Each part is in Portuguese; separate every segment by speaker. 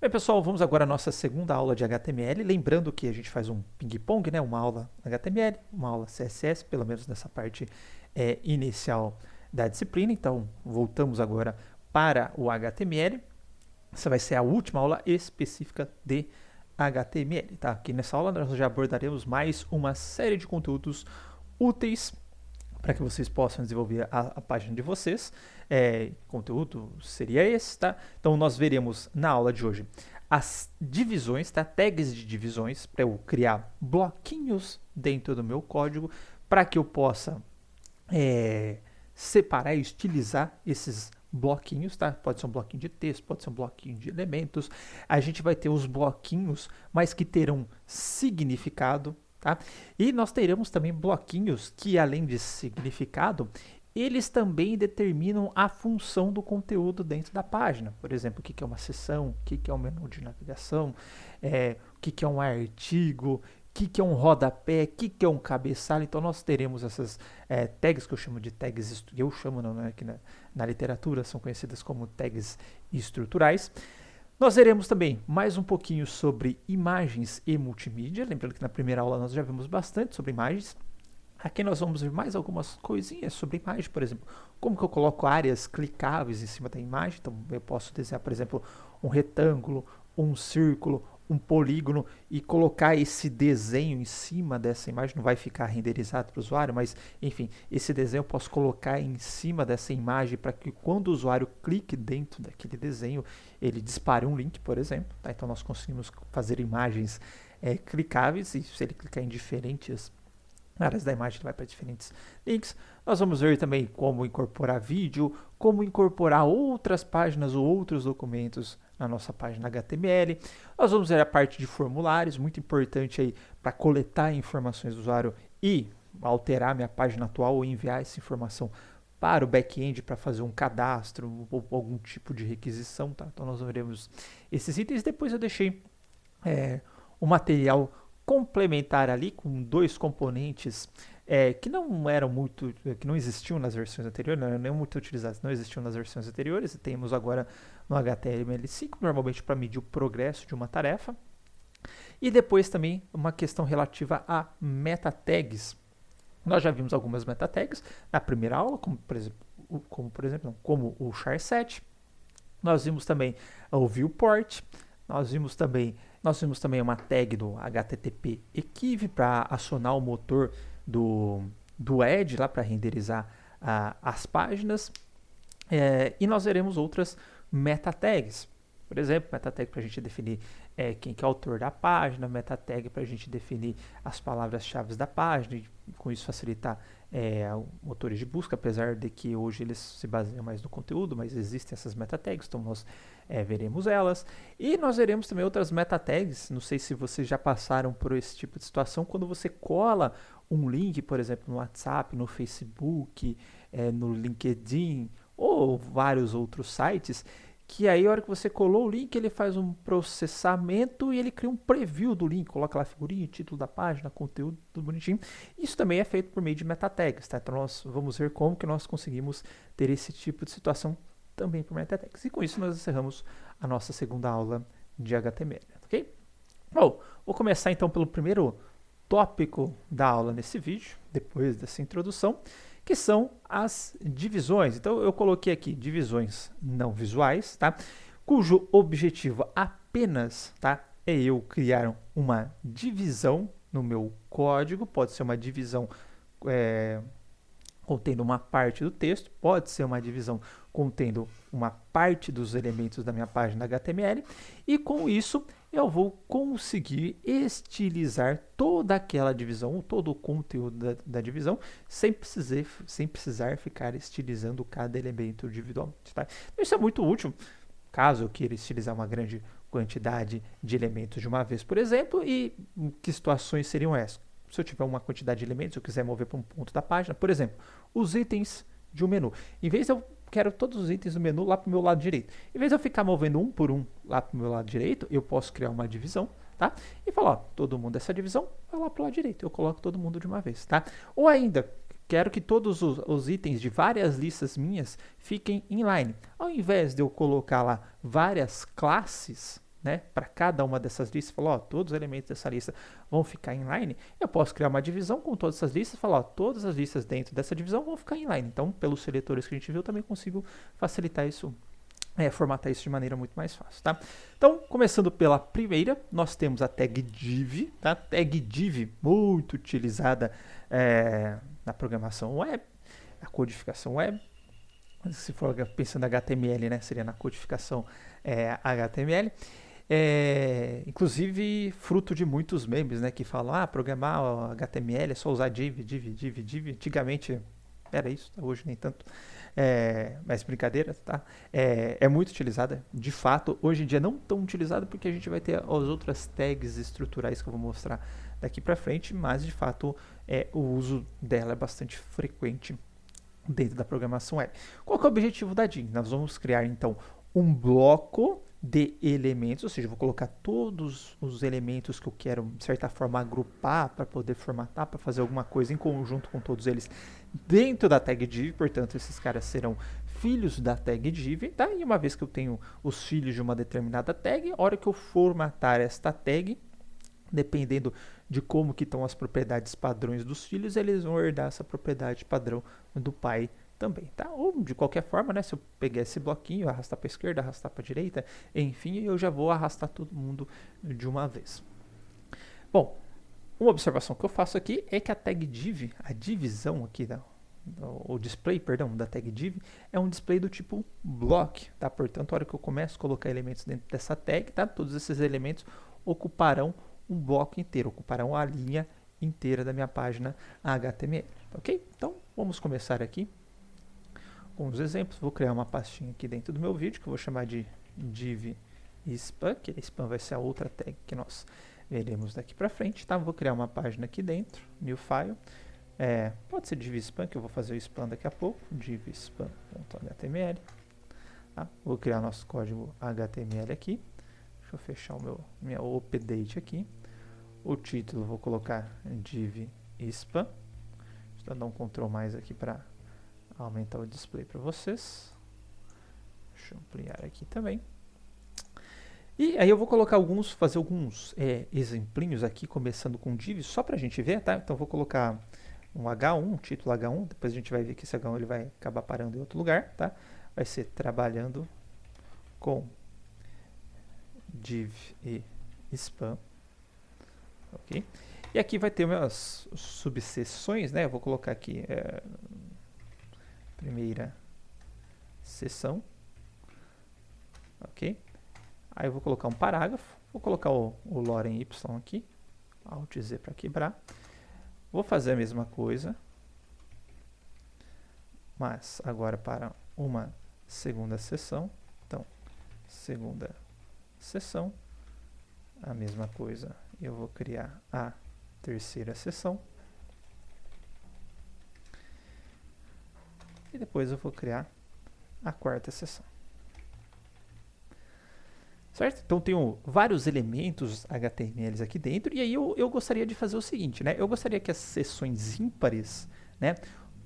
Speaker 1: Bem, pessoal, vamos agora à nossa segunda aula de HTML. Lembrando que a gente faz um ping-pong, né? Uma aula HTML, uma aula CSS, pelo menos nessa parte inicial da disciplina. Então, voltamos agora para o HTML. Essa vai ser a última aula específica de HTML, tá? Aqui nessa aula nós já abordaremos mais uma série de conteúdos úteis para que vocês possam desenvolver a página de vocês. Conteúdo seria esse, tá? Então, nós veremos na aula de hoje as divisões, tá? Tags de divisões, para eu criar bloquinhos dentro do meu código, para que eu possa separar e estilizar esses bloquinhos, tá? Pode ser um bloquinho de texto, pode ser um bloquinho de elementos. A gente vai ter os bloquinhos, mas que terão significado, tá? E nós teremos também bloquinhos que, além de significado, eles também determinam a função do conteúdo dentro da página. Por exemplo, o que é uma seção, o que é um menu de navegação, o que é um artigo, o que é um rodapé, o que é um cabeçalho. Então, nós teremos essas tags que eu chamo de tags, eu chamo não, né, que na literatura são conhecidas como tags estruturais. Nós veremos também mais um pouquinho sobre imagens e multimídia. Lembrando que na primeira aula nós já vimos bastante sobre imagens. Aqui nós vamos ver mais algumas coisinhas sobre imagem, por exemplo, como que eu coloco áreas clicáveis em cima da imagem. Então, eu posso desenhar, por exemplo, um retângulo, um círculo, um polígono e colocar esse desenho em cima dessa imagem. Não vai ficar renderizado para o usuário, mas, enfim, esse desenho eu posso colocar em cima dessa imagem para que quando o usuário clique dentro daquele desenho, ele dispare um link, por exemplo. Tá? Então, nós conseguimos fazer imagens clicáveis e se ele clicar em diferentes áreas da imagem, ele vai para diferentes links. Nós vamos ver também como incorporar vídeo, como incorporar outras páginas ou outros documentos na nossa página HTML. Nós vamos ver a parte de formulários, muito importante aí para coletar informações do usuário e alterar minha página atual ou enviar essa informação para o back-end para fazer um cadastro ou algum tipo de requisição, tá? Então nós veremos esses itens. Depois eu deixei o material complementar ali com dois componentes que não eram muito, que não existiam nas versões anteriores, não eram nem muito utilizados, não existiam nas versões anteriores, e temos agora no HTML5, normalmente para medir o progresso de uma tarefa. E depois também uma questão relativa a meta-tags. Nós já vimos algumas meta-tags na primeira aula, como o char7. Nós vimos também o viewport, nós vimos também uma tag do HTTP equiv para acionar o motor do Edge lá para renderizar as páginas. E nós veremos outras meta tags. Por exemplo, meta tag para a gente definir quem que é o autor da página, meta tag para a gente definir as palavras-chave da página e com isso facilitar motores de busca, apesar de que hoje eles se baseiam mais no conteúdo, mas existem essas meta tags, então nós veremos elas. E nós veremos também outras meta tags, não sei se vocês já passaram por esse tipo de situação, quando você cola um link, por exemplo, no WhatsApp, no Facebook, no LinkedIn ou vários outros sites, que aí a hora que você colou o link, ele faz um processamento e ele cria um preview do link, coloca lá a figurinha, título da página, conteúdo, tudo bonitinho. Isso também é feito por meio de meta tags, tá? Então nós vamos ver como que nós conseguimos ter esse tipo de situação também por meta tags. E com isso nós encerramos a nossa segunda aula de HTML, ok? Bom, vou começar então pelo primeiro tópico da aula nesse vídeo, depois dessa introdução, que são as divisões. Então, eu coloquei aqui divisões não visuais, tá? Cujo objetivo apenas, tá, é eu criar uma divisão no meu código. Pode ser uma divisão contendo uma parte do texto, pode ser uma divisão contendo uma parte dos elementos da minha página HTML, e com isso eu vou conseguir estilizar toda aquela divisão, todo o conteúdo da divisão, sem precisar ficar estilizando cada elemento individualmente. Tá? Então, isso é muito útil, caso eu queira estilizar uma grande quantidade de elementos de uma vez, por exemplo, e que situações seriam essas? Se eu tiver uma quantidade de elementos, eu quiser mover para um ponto da página, por exemplo, os itens de um menu. Em vez de eu quero todos os itens do menu lá para o meu lado direito. Em vez de eu ficar movendo um por um lá para o meu lado direito, eu posso criar uma divisão, tá? E falar, ó, todo mundo dessa divisão vai lá para o lado direito. Eu coloco todo mundo de uma vez, tá? Ou ainda, quero que todos os itens de várias listas minhas fiquem inline. Ao invés de eu colocar lá várias classes, né, para cada uma dessas listas, falar, ó, todos os elementos dessa lista vão ficar inline, eu posso criar uma divisão com todas essas listas, falar, ó, todas as listas dentro dessa divisão vão ficar inline. Então, pelos seletores que a gente viu, eu também consigo facilitar isso, formatar isso de maneira muito mais fácil, tá? Então, começando pela primeira, nós temos a tag div, tá? Tag div muito utilizada na programação web, na codificação web. Se for pensando em HTML, né, seria na codificação HTML. Inclusive, fruto de muitos memes, né, que falam, programar HTML é só usar div. Antigamente era isso, hoje nem tanto. Mas brincadeira, tá? É muito utilizada, de fato. Hoje em dia não tão utilizada porque a gente vai ter as outras tags estruturais que eu vou mostrar daqui para frente, mas de fato o uso dela é bastante frequente dentro da programação web. Qual que é o objetivo da div? Nós vamos criar então um bloco de elementos, ou seja, eu vou colocar todos os elementos que eu quero, de certa forma, agrupar para poder formatar, para fazer alguma coisa em conjunto com todos eles dentro da tag div. Portanto, esses caras serão filhos da tag div, tá? E uma vez que eu tenho os filhos de uma determinada tag, a hora que eu formatar esta tag, dependendo de como que estão as propriedades padrões dos filhos, eles vão herdar essa propriedade padrão do pai também, tá? Ou de qualquer forma, né, se eu pegar esse bloquinho, arrastar para a esquerda, arrastar para a direita, enfim, eu já vou arrastar todo mundo de uma vez. Bom, uma observação que eu faço aqui é que a tag div, a divisão aqui, o display, perdão, da tag div, é um display do tipo block, tá? Portanto, a hora que eu começo a colocar elementos dentro dessa tag, tá? Todos esses elementos ocuparão um bloco inteiro, ocuparão a linha inteira da minha página HTML, ok? Então, vamos começar aqui com os exemplos. Vou criar uma pastinha aqui dentro do meu vídeo, que eu vou chamar de div spam, que a spam vai ser a outra tag que nós veremos daqui para frente, tá? Vou criar uma página aqui dentro, new file, pode ser div spam, que eu vou fazer o spam daqui a pouco, div spam.html, tá? Vou criar nosso código HTML aqui, deixa eu fechar o minha update aqui, o título vou colocar div spam, deixa eu dar um Ctrl mais aqui para aumentar o display para vocês. Deixa eu ampliar aqui também. E aí eu vou colocar fazer alguns exemplinhos aqui, começando com div, só para a gente ver, tá? Então eu vou colocar um H1, um título H1, depois a gente vai ver que esse H1 ele vai acabar parando em outro lugar, tá? Vai ser trabalhando com div e spam, ok? E aqui vai ter umas subseções, né? Eu vou colocar aqui primeira seção, ok? Aí eu vou colocar um parágrafo, vou colocar o lorem y aqui, Alt Z para quebrar. Vou fazer a mesma coisa, mas agora para uma segunda seção. Então, segunda seção, a mesma coisa, eu vou criar a terceira seção. E depois eu vou criar a quarta seção. Certo? Então, tenho vários elementos HTML aqui dentro. E aí eu gostaria de fazer o seguinte, né? Eu gostaria que as seções ímpares, né,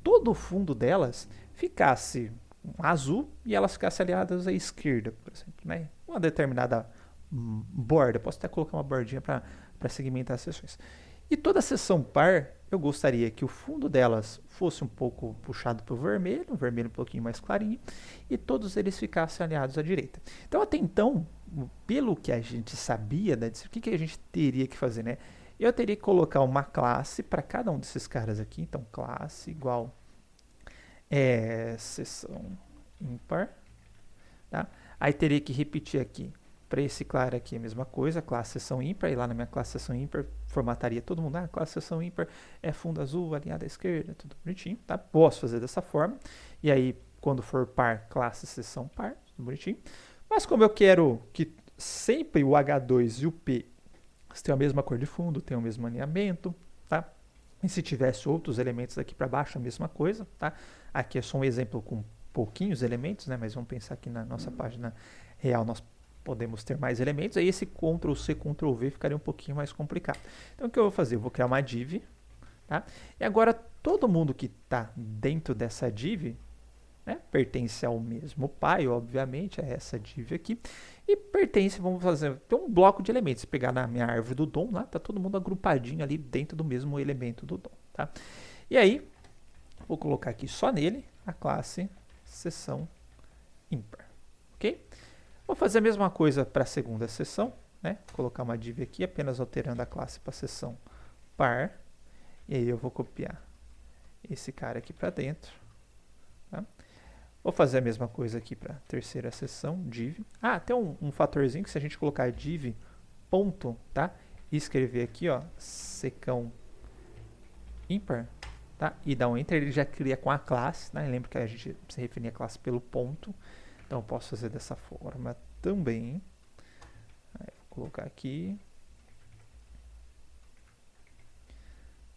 Speaker 1: todo o fundo delas ficasse azul e elas ficassem aliadas à esquerda, por exemplo, né? Uma determinada borda. Posso até colocar uma bordinha para segmentar as seções. E toda seção par, eu gostaria que o fundo delas fosse um pouco puxado para o vermelho, um vermelho um pouquinho mais clarinho, e todos eles ficassem alinhados à direita. Então, até então, pelo que a gente sabia, né, o que a gente teria que fazer, né? Eu teria que colocar uma classe para cada um desses caras aqui. Então, classe igual seção ímpar, tá? Aí teria que repetir aqui. Para esse claro aqui a mesma coisa, classe seção ímpar, e lá na minha classe seção ímpar formataria todo mundo, classe seção ímpar é fundo azul, alinhado à esquerda, tudo bonitinho, tá? Posso fazer dessa forma, e aí quando for par, classe seção par, tudo bonitinho. Mas como eu quero que sempre o H2 e o P tenham a mesma cor de fundo, tenham o mesmo alinhamento, tá? E se tivesse outros elementos aqui para baixo, a mesma coisa, tá? Aqui é só um exemplo com pouquinhos elementos, né? Mas vamos pensar que na nossa página real nós podemos ter mais elementos, aí esse Ctrl C, Ctrl V ficaria um pouquinho mais complicado. Então o que eu vou fazer? Eu vou criar uma div, tá? E agora todo mundo que está dentro dessa div né? Pertence ao mesmo pai, obviamente, é essa div aqui. E pertence, vamos fazer, tem um bloco de elementos. Se pegar na minha árvore do DOM lá, tá todo mundo agrupadinho ali dentro do mesmo elemento do DOM, tá? E aí, vou colocar aqui só nele a classe seção ímpar, ok? Vou fazer a mesma coisa para a segunda seção, né? Colocar uma div aqui, apenas alterando a classe para seção par. E aí eu vou copiar esse cara aqui para dentro, tá? Vou fazer a mesma coisa aqui para a terceira seção, div. Ah, tem um fatorzinho que se a gente colocar div ponto, tá? E escrever aqui, ó, secão ímpar, tá? E dar um enter, ele já cria com a classe, né? Lembra que a gente se referia à classe pelo ponto. Então eu posso fazer dessa forma também. Aí, vou colocar aqui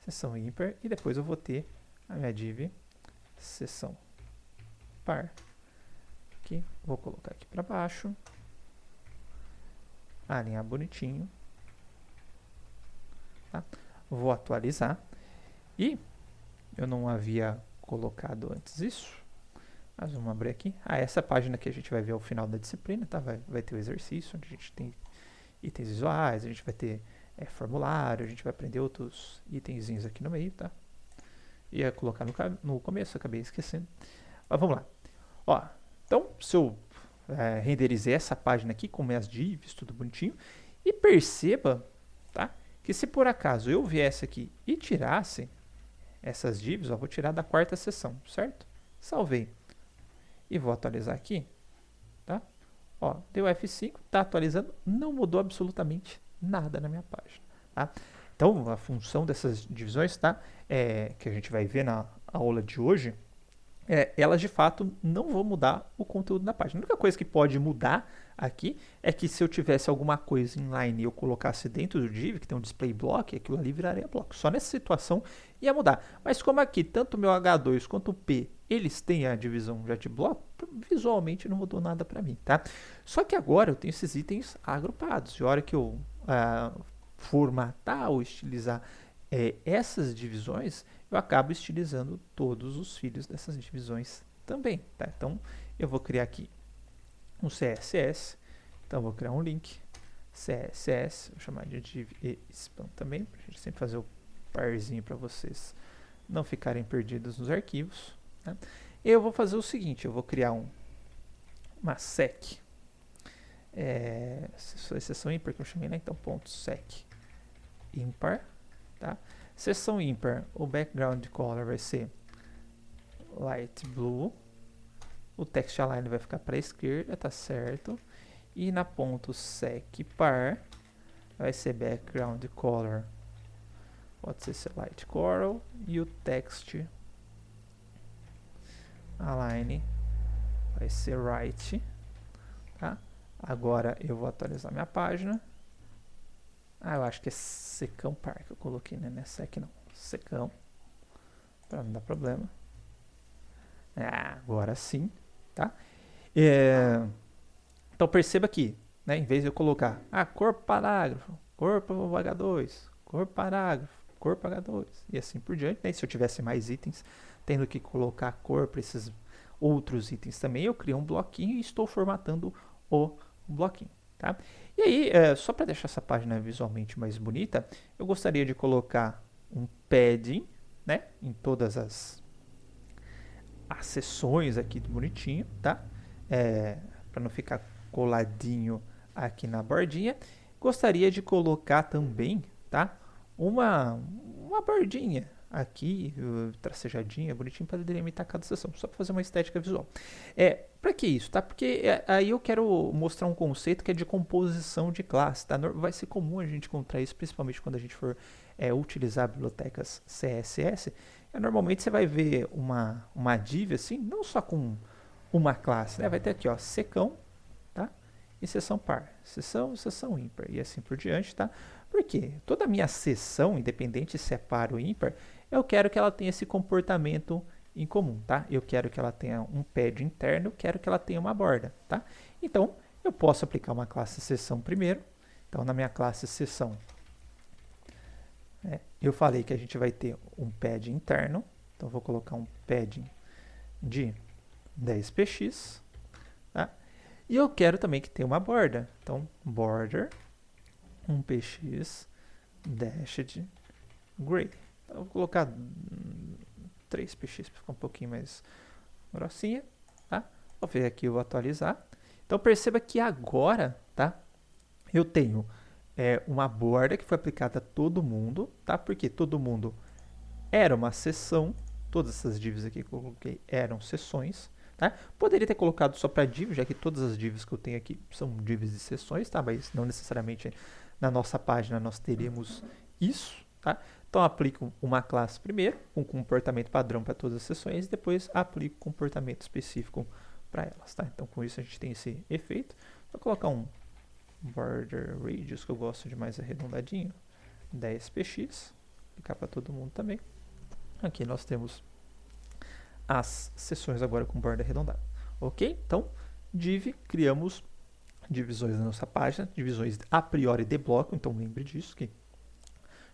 Speaker 1: seção ímpar e depois eu vou ter a minha div seção par. Aqui, vou colocar aqui para baixo, alinhar bonitinho, tá? Vou atualizar e eu não havia colocado antes isso, mas vamos abrir aqui. Ah, essa página que a gente vai ver ao final da disciplina, tá? Vai ter o exercício, onde a gente tem itens visuais, a gente vai ter formulário, a gente vai aprender outros itenzinhos aqui no meio, tá? Ia colocar no começo, acabei esquecendo. Mas vamos lá. Ó, então, se eu renderizei essa página aqui com minhas divs, tudo bonitinho, e perceba, tá? Que se por acaso eu viesse aqui e tirasse essas divs, ó, vou tirar da quarta seção, certo? Salvei. E vou atualizar aqui, tá? Ó, deu F5, tá atualizando, não mudou absolutamente nada na minha página, tá? Então, a função dessas divisões, tá? Que a gente vai ver na aula de hoje, elas de fato não vão mudar o conteúdo da página. A única coisa que pode mudar aqui é que se eu tivesse alguma coisa inline e eu colocasse dentro do div, que tem um display block, aquilo ali viraria bloco. Só nessa situação ia mudar. Mas como aqui, tanto o meu H2 quanto o P, eles têm a divisão já de bloco, visualmente não mudou nada para mim, tá? Só que agora eu tenho esses itens agrupados. E a hora que eu formatar ou estilizar essas divisões, eu acabo estilizando todos os filhos dessas divisões também, tá? Então, eu vou criar aqui um CSS, então vou criar um link CSS, vou chamar de div e span também, para a gente sempre fazer o parzinho para vocês não ficarem perdidos nos arquivos, né? Eu vou fazer o seguinte, eu vou criar uma sec, exceção ímpar que eu chamei, né? Então, ponto sec ímpar, tá? Seção ímpar, o background color vai ser light blue, o text align vai ficar para a esquerda, tá certo? E na ponto sec par vai ser background color, pode ser light coral, e o text align vai ser right, tá? Agora eu vou atualizar minha página. Ah, eu acho que é secão par que eu coloquei, né? Não é sec não, secão, para não dar problema. Agora sim, tá? Então perceba aqui, né? Em vez de eu colocar corpo parágrafo, corpo H2, corpo parágrafo, corpo H2 e assim por diante, né? E se eu tivesse mais itens, tendo que colocar cor para esses outros itens também, eu crio um bloquinho e estou formatando o bloquinho, tá? E aí, só para deixar essa página visualmente mais bonita, eu gostaria de colocar um padding, né? Em todas as seções aqui bonitinho, tá? Para não ficar coladinho aqui na bordinha. Gostaria de colocar também, tá? Uma bordinha aqui, tracejadinha, bonitinho, para delimitar cada seção, só para fazer uma estética visual. Para que isso, tá? Porque aí eu quero mostrar um conceito que é de composição de classe, tá? Vai ser comum a gente encontrar isso, principalmente quando a gente for utilizar bibliotecas CSS. Normalmente você vai ver uma div assim, não só com uma classe, né? Vai ter aqui, ó, secão, tá? E seção par, seção ímpar e assim por diante, tá? Porque toda a minha seção, independente se é par ou ímpar, eu quero que ela tenha esse comportamento em comum, tá? Eu quero que ela tenha um pad interno, eu quero que ela tenha uma borda, tá? Então, eu posso aplicar uma classe seção primeiro. Então, na minha classe seção, eu falei que a gente vai ter um pad interno. Então, vou colocar um padding de 10px, tá? E eu quero também que tenha uma borda. Então, border 1px dashed gray. Então, eu vou colocar 3px para ficar um pouquinho mais grossinha, tá? Vou ver aqui, eu vou atualizar. Então, perceba que agora, tá? Eu tenho uma borda que foi aplicada a todo mundo, tá? Porque todo mundo era uma seção. Todas essas divs aqui que eu coloquei eram seções, tá? Poderia ter colocado só para div, já que todas as divs que eu tenho aqui são divs de seções, tá? Mas não necessariamente na nossa página nós teremos isso, tá? Então, aplico uma classe primeiro, com comportamento padrão para todas as seções, e depois aplico comportamento específico para elas, tá? Então, com isso a gente tem esse efeito. Vou colocar um border radius, que eu gosto de mais arredondadinho, 10px, aplicar para todo mundo também. Aqui nós temos as seções agora com borda arredondada. Ok? Então, div, criamos divisões na nossa página, divisões a priori de bloco, então lembre disso, que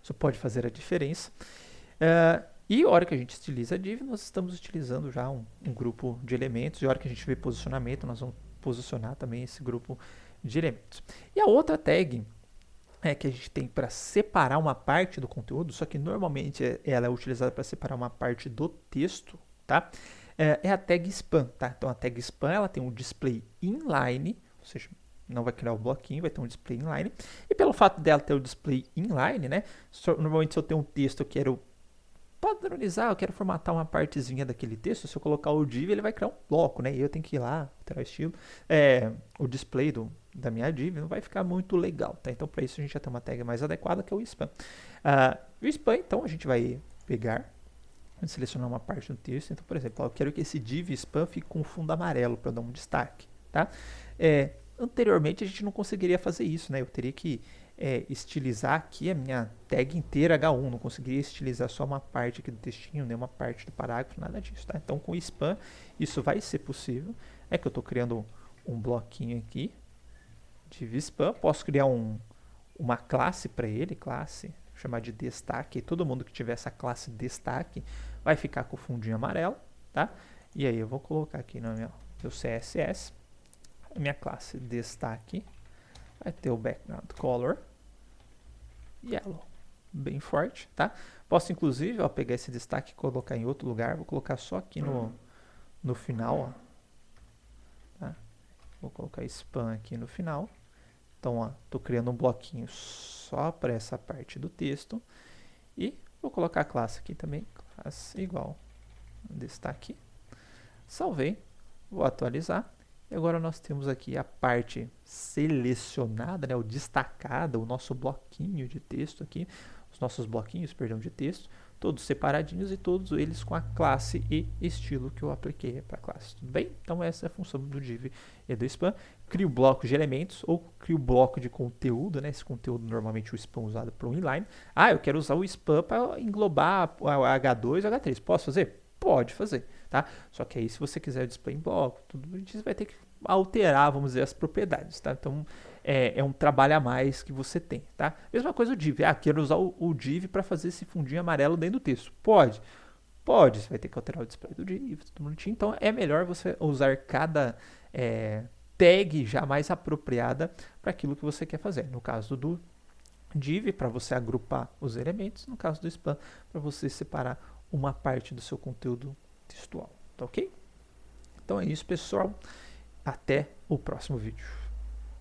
Speaker 1: isso pode fazer a diferença. E a hora que a gente utiliza a div, nós estamos utilizando já um grupo de elementos, e a hora que a gente vê posicionamento, nós vamos posicionar também esse grupo de elementos. E a outra tag que a gente tem para separar uma parte do conteúdo, só que normalmente ela é utilizada para separar uma parte do texto, tá? É a tag span, tá? Então a tag span ela tem um display inline, ou seja, não vai criar o bloquinho, vai ter um display inline. E pelo fato dela ter o display inline, né? Normalmente se eu tenho um texto, eu quero padronizar, eu quero formatar uma partezinha daquele texto, se eu colocar o div, ele vai criar um bloco, né? E eu tenho que ir lá, alterar o estilo. O display da minha div não vai ficar muito legal, tá? Então, para isso, a gente já tem uma tag mais adequada, que é o span. O span, então, a gente vai pegar, selecionar uma parte do texto. Então, por exemplo, eu quero que esse div span fique com fundo amarelo, para dar um destaque, tá? Anteriormente, a gente não conseguiria fazer isso, né? Eu teria que estilizar aqui a minha tag inteira H1, não conseguiria estilizar só uma parte aqui do textinho, nem uma parte do parágrafo, nada disso, tá? Então, com o span, isso vai ser possível. É que eu estou criando um bloquinho aqui, div span, posso criar uma classe para ele, classe, chamar de destaque, e todo mundo que tiver essa classe destaque vai ficar com o fundinho amarelo, tá? E aí eu vou colocar aqui no meu CSS, a minha classe destaque, vai ter o background color, yellow, bem forte, tá? Posso inclusive pegar esse destaque e colocar em outro lugar, vou colocar só aqui no final, ó, tá? Vou colocar spam aqui no final. Então, estou criando um bloquinho só para essa parte do texto. E vou colocar a classe aqui também, classe igual destaque. Salvei, vou atualizar. E agora nós temos aqui a parte selecionada, né, o destacado, o nosso bloquinho de texto aqui, os nossos bloquinhos, perdão, de texto, todos separadinhos e todos eles com a classe e estilo que eu apliquei para a classe. Tudo bem? Então essa é a função do div e do span. Crio bloco de elementos ou crio bloco de conteúdo, né? Esse conteúdo normalmente o span usado para um inline. Eu quero usar o span para englobar o H2 e o H3. Posso fazer? Pode fazer, tá? Só que aí se você quiser o display em bloco, tudo isso você vai ter que alterar, vamos dizer, as propriedades, tá? Então é um trabalho a mais que você tem, tá? Mesma coisa o div. Quero usar o div para fazer esse fundinho amarelo dentro do texto. Pode. Você vai ter que alterar o display do div, tudo bonitinho. Então é melhor você usar cada tag já mais apropriada para aquilo que você quer fazer. No caso do div, para você agrupar os elementos. No caso do span, para você separar uma parte do seu conteúdo textual, tá ok? Então é isso, pessoal. Até o próximo vídeo.